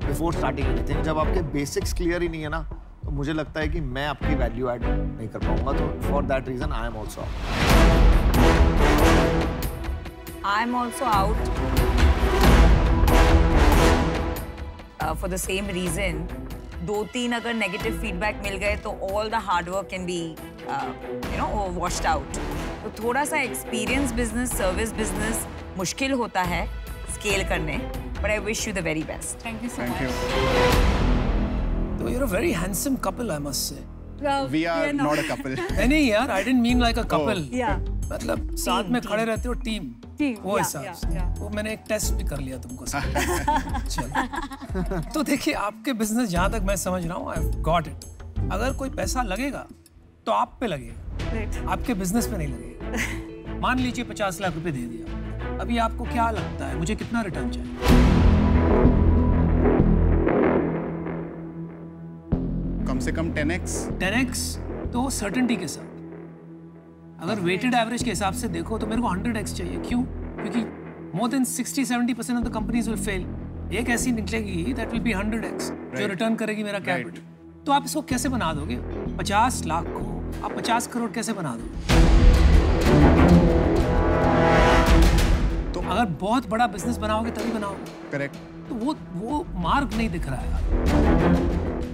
बिफोर स्टार्टिंग एनीथिंग। जब आपके बेसिक्स क्लियर ही नहीं है ना, तो मुझे लगता है कि मैं आपकी वैल्यू ऐड नहीं कर पाऊंगा। तो for that reason I am also out for the same reason. 2-3 अगर नेगेटिव फीडबैक मिल गए तो all the hard work can be washed out. तो थोड़ा सा एक्सपीरियंस बिजनेस, सर्विस बिजनेस मुश्किल होता है स्केल करने, but I wish you the very best. Thank you so much. तो you're a very handsome couple, I must say. Well, we are not a couple. नहीं यार, I didn't mean like a couple. Yeah. मतलब साथ में खड़े रहते हो टीम, वो हिसाब से। वो मैंने एक टेस्ट भी कर लिया तुमको। चलो तो देखिए, आपके बिजनेस जहाँ तक मैं समझ रहा हूँ, I've got it. अगर कोई पैसा लगेगा तो आप पे लगेगा, आपके बिजनेस पे नहीं लगेगा। मान लीजिए 50 लाख रुपए दे दिया, अभी आपको क्या लगता है मुझे कितना रिटर्न चाहिए? कम से कम 10x तो सर्टेनिटी के साथ। अगर वेटेड एवरेज के हिसाब से देखो तो मेरे को 100x चाहिए। क्यों? क्योंकि more than 60-70% of the companies will fail. एक ऐसी निकलेगी दैट विल बी 100x जो रिटर्न करेगी मेरा कैपिटल। तो आप इसको कैसे बना दोगे? 50 लाख को आप 50 करोड़ कैसे बना दोगे? तो अगर बहुत बड़ा बिजनेस बनाओगे तभी बनाओगे। करेक्ट। तो वो मार्ग नहीं दिख रहा है।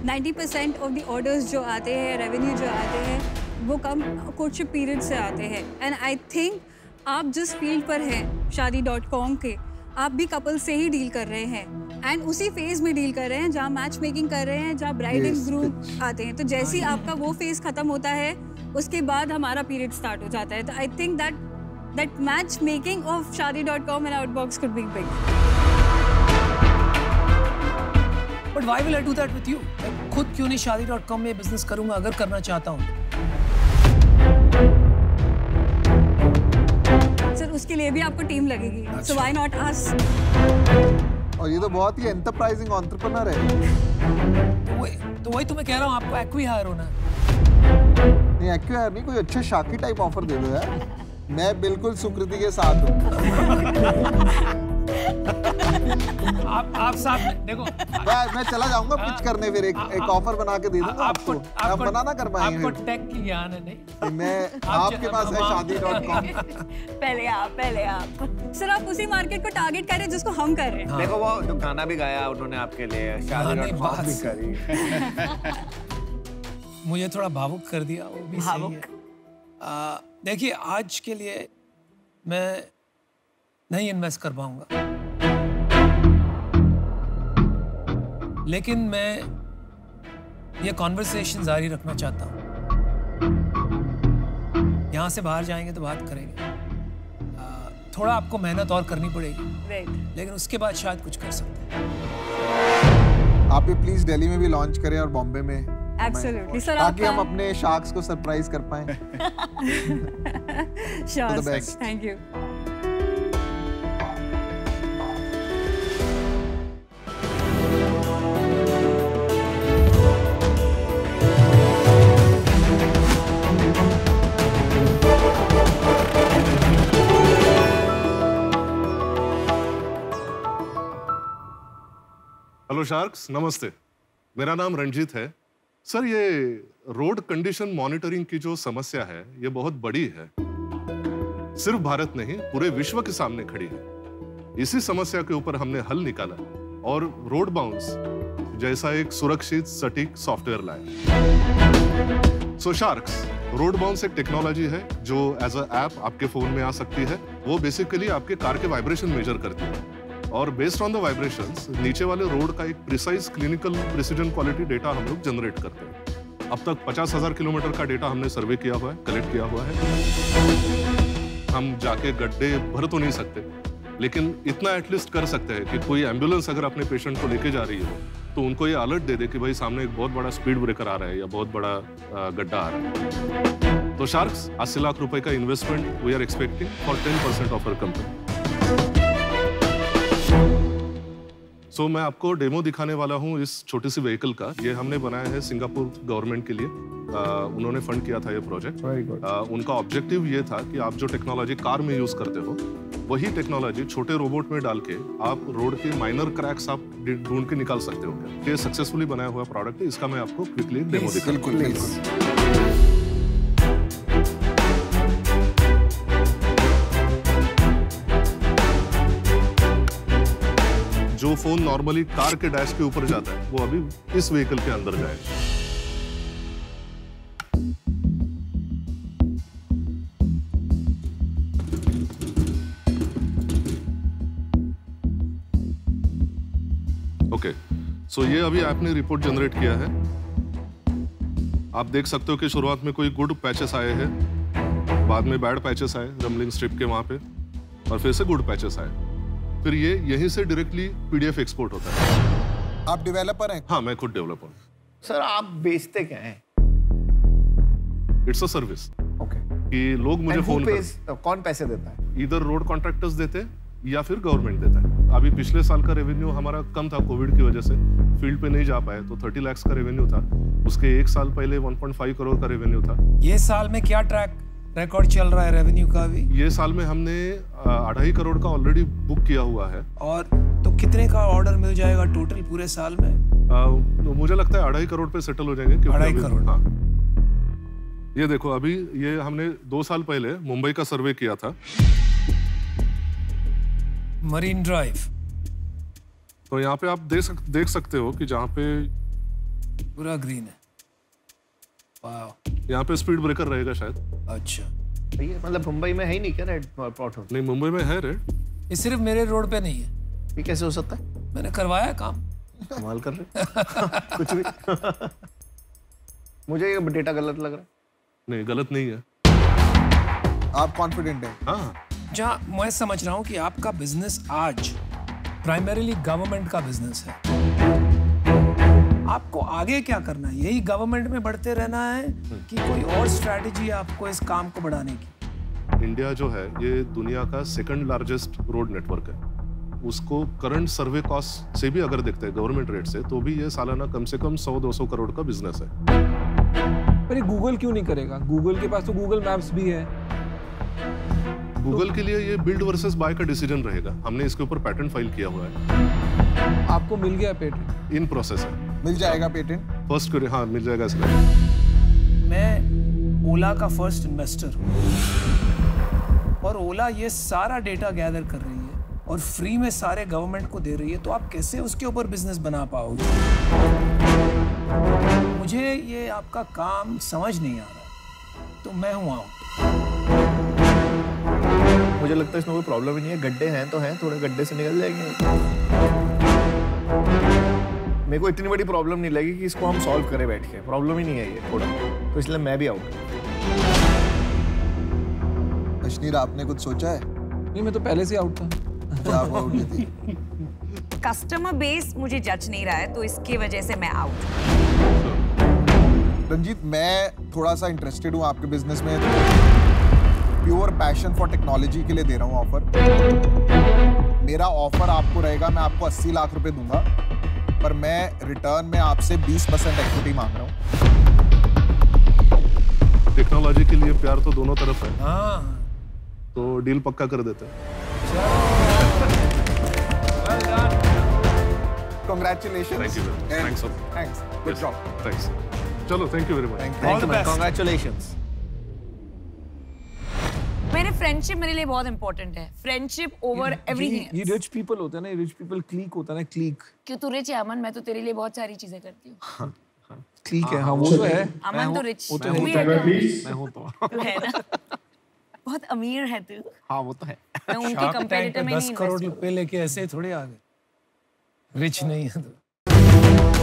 90% ऑफ द ऑर्डर्स जो आते हैं, रेवेन्यू जो आते हैं, वो कम कोर्टशिप पीरियड से आते हैं। एंड आई थिंक आप जिस फील्ड पर हैं shaadi.com के, आप भी कपल से ही डील कर रहे हैं एंड उसी फेज में डील कर रहे हैं जहाँ मैच मेकिंग कर रहे हैं, जहाँ ब्राइड एंड ग्रूम आते हैं। तो जैसे ही आपका वो फेज खत्म होता है, उसके बाद हमारा पीरियड स्टार्ट हो जाता है। तो I think that match making of shaadi.com and outbox could be big. But why will I do that with you? मैं खुद क्यों नहीं shaadi.com में बिजनेस करूंगा अगर करना चाहता हूँ? सर उसके लिए भी आपको टीम लगेगी, so why not us? और ये तो बहुत ही एंटरप्राइजिंग एंटरप्रेन्योर है। तो वही तो मैं कह रहा हूँ, आपको एक्वी-हायर होना है। नहीं एक्वी-हायर नहीं, कोई अच्छे शाकी टाइप ऑफर दे दो यार। मैं बिल्कुल सुकृति के साथ हूँ। आप साथ में देखो, मैं चला जाऊंगा पिच करने, फिर एक ऑफर बना के दे दूंगा आपको। आप मना ना कर पाएंगे। आपको टेक की ज्ञान है नहीं? मैं आपके पास है shaadi.com। पहले आप सर आप उसी मार्केट को टारगेट कर रहे हैं जिसको हम कर रहे हैं। देखो वो जो गाना भी गाया उन्होंने आपके लिए, shaadi.com भी करी। मुझे थोड़ा भावुक कर दिया, वो भी सही है। देखिए आज के लिए मैं नहीं इन्वेस्ट कर पाऊंगा, लेकिन मैं ये कॉन्वर्सेशन जारी रखना चाहता हूँ। यहाँ से बाहर जाएंगे तो बात करेंगे, थोड़ा आपको मेहनत और करनी पड़ेगी, लेकिन उसके बाद शायद कुछ कर सकते हैं। आप ये प्लीज दिल्ली में भी लॉन्च करें और बॉम्बे में, एब्सोल्युटली सर, ताकि हम अपने शार्क्स को सरप्राइज कर पाएं। Sure sir, thank you. Hello sharks, नमस्ते। मेरा नाम रंजीत है। सर ये रोड कंडीशन मॉनिटरिंग की जो समस्या है ये बहुत बड़ी है, सिर्फ भारत नहीं पूरे विश्व के सामने खड़ी है। इसी समस्या के ऊपर हमने हल निकाला और रोड बाउंस जैसा एक सुरक्षित सटीक सॉफ्टवेयर लाया। सो शार्क्स रोड बाउंस एक टेक्नोलॉजी है जो एज अ ऐप आपके फोन में आ सकती है। वो बेसिकली आपके कार के वाइब्रेशन मेजर करती है और बेस्ड ऑन द वाइब्रेशंस नीचे वाले रोड का एक precise clinical precision quality data हम लोग जनरेट करते हैं। अब तक 50,000 किलोमीटर का डेटा हमने सर्वे किया हुआ है, कलेक्ट किया हुआ है। हम जाके गड्ढे भर तो नहीं सकते, लेकिन इतना एटलीस्ट कर सकते हैं कि कोई एम्बुलेंस अगर अपने पेशेंट को लेके जा रही हो तो उनको ये अलर्ट दे दे कि भाई सामने एक बहुत बड़ा स्पीड ब्रेकर आ रहा है या बहुत बड़ा गड्ढा आ रहा है। तो शार्क्स 80 लाख रुपए का investment we are expecting for 10% of our company. So मैं आपको डेमो दिखाने वाला हूँ इस छोटी सी व्हीकल का। ये हमने बनाया है सिंगापुर गवर्नमेंट के लिए। उन्होंने फंड किया था ये प्रोजेक्ट। उनका ऑब्जेक्टिव ये था कि आप जो टेक्नोलॉजी कार में यूज करते हो वही टेक्नोलॉजी छोटे रोबोट में डाल के आप रोड के माइनर क्रैक्स आप ढूंढ के निकाल सकते हो। ये सक्सेसफुली बनाया हुआ प्रोडक्ट है। इसका मैं आपको क्विकली डेमो दिखाता हूँ। जो फोन नॉर्मली कार के डैश के ऊपर जाता है वो अभी इस व्हीकल के अंदर जाएगा। ओके, सो ये अभी आपने रिपोर्ट जनरेट किया है। आप देख सकते हो कि शुरुआत में कोई गुड पैचेस आए हैं, बाद में बैड पैचेस आए रमलिंग स्ट्रिप के वहां पे, और फिर से गुड पैचेस आए। फिर ये यहीं से डायरेक्टली पीडीएफ एक्सपोर्ट होता है। आप डेवलपर हैं? हाँ, मैं खुद डेवलपर हूँ। सर आप बेचते क्या हैं? It's a service. ओके। कि लोग मुझे फोन कौन पैसे देता है? इधर रोड कॉन्ट्रैक्टर्स देते हैं या फिर गवर्नमेंट देता है। अभी पिछले साल का रेवेन्यू हमारा कम था कोविड की वजह से, फील्ड पे नहीं जा पाए, तो 30 लाख का रेवेन्यू था। उसके एक साल पहले 1.5 करोड़ का रेवेन्यू था। ये साल में क्या ट्रैक रिकॉर्ड चल रहा है रेवेन्यू का भी? ये साल में हमने 2.5 करोड़ का ऑलरेडी बुक किया हुआ है। और तो कितने का ऑर्डर मिल जाएगा टोटल पूरे साल में? मुझे लगता है 2.5 करोड़ पे सेटल हो जाएंगे। 2.5 करोड़। हाँ। ये देखो, अभी ये हमने 2 साल पहले मुंबई का सर्वे किया था। Marine drive. तो यहाँ पे आप देख सकते हो कि जहाँ पे पूरा ग्रीन है। वाह। यहाँ पे स्पीड ब्रेकर रहेगा शायद। अच्छा, ये मतलब मुंबई में है ही नहीं क्या रेड प्लॉट? नहीं, मुंबई में है रेड। ये सिर्फ मेरे रोड पे नहीं है। ये कैसे हो सकता है? मैंने करवाया काम। कमाल कर रहे कुछ भी। मुझे ये डेटा गलत लग रहा है। नहीं, गलत नहीं है। आप कॉन्फिडेंट हैं? हाँ। जहाँ मैं समझ रहा हूँ कि आपका बिजनेस आज प्राइमरीली गवर्नमेंट का बिजनेस है। आपको आगे क्या करना है? यही गवर्नमेंट में बढ़ते रहना है कि कोई और स्ट्रैटेजी है आपको इस काम को बढ़ाने की? इंडिया जो है ये दुनिया का 2nd लार्जेस्ट रोड नेटवर्क है। उसको करंट सर्वे कॉस्ट से भी अगर देखते हैं गवर्नमेंट रेट से, तो भी ये सालाना कम से कम 100-200 करोड़ का बिजनेस है। पर ये गूगल क्यों नहीं करेगा? गूगल के पास तो गूगल मैप्स भी है। गूगल के लिए ये बिल्ड वर्सेस बाय का डिसीजन रहेगा। हमने इसके ऊपर पैटेंट फाइल किया हुआ है। आपको मिल गया पेटेंट? इन प्रोसेस है। मिल जाएगा पेटेंट? फर्स्ट करे, हाँ मिल जाएगा इसका। मैं ओला का फर्स्ट इन्वेस्टर हूँ और ओला ये सारा डेटा गैदर कर रही है और फ्री में सारे गवर्नमेंट को दे रही है, तो आप कैसे उसके ऊपर बिजनेस बना पाओगे? मुझे ये आपका काम समझ नहीं आ रहा, तो मैं हूँ आउट। मुझे लगता है इसमें कोई प्रॉब्लम ही नहीं है। गड्ढे हैं तो हैं, थोड़े गड्ढे से निकल जाएंगे। मेरे को इतनी बड़ी प्रॉब्लम नहीं लगी कि इसको हम सॉल्व करें बैठ के। प्रॉब्लम ही नहीं है ये थोड़ा, तो इसलिए मैं भी आउट। अशनीर, आपने कुछ सोचा है? नहीं, मैं तो पहले से आउट था। आप आउट थी। कस्टमर बेस मुझे जज नहीं रहा है, तो इसकी वजह से मैं आउट। रंजीत, मैं थोड़ा सा इंटरेस्टेड हूँ आपके बिजनेस में। प्योर पैशन फॉर टेक्नोलॉजी के लिए दे रहा हूँ ऑफर। मेरा ऑफर आपको रहेगा, मैं आपको 80 लाख रुपए दूंगा, पर मैं रिटर्न में आपसे 20% इक्विटी मांग रहा हूँ। टेक्नोलॉजी के लिए प्यार तो दोनों तरफ है। हाँ। तो डील पक्का कर देते हैं। Congratulations. Thank you. Thanks. Thanks. Good job. Thanks. चलो, thank you very much. All the best. Congratulations. मेरे फ्रेंडशिप मेरे लिए बहुत इंपॉर्टेंट है, फ्रेंडशिप ओवर एवरीथिंग। ये रिच पीपल होता है ना, रिच पीपल क्लीक होता है ना, क्लीक। क्यों तू रिच है अमन? मैं तो तेरे लिए बहुत सारी चीजें करती हूँ। क्लीक है, हाँ वो तो है। अमन तो रिच, वो तो तू है। भी है क्या? मैं हूँ तो। तू है ना, बहुत अमीर है तू। हाँ वो तो है। मैं उनके कंपैरिटर में नहीं 10 करोड़ इन्वेस्ट रुपए लेके ऐसे ही थोड़े आ गए, रिच नहीं है तो।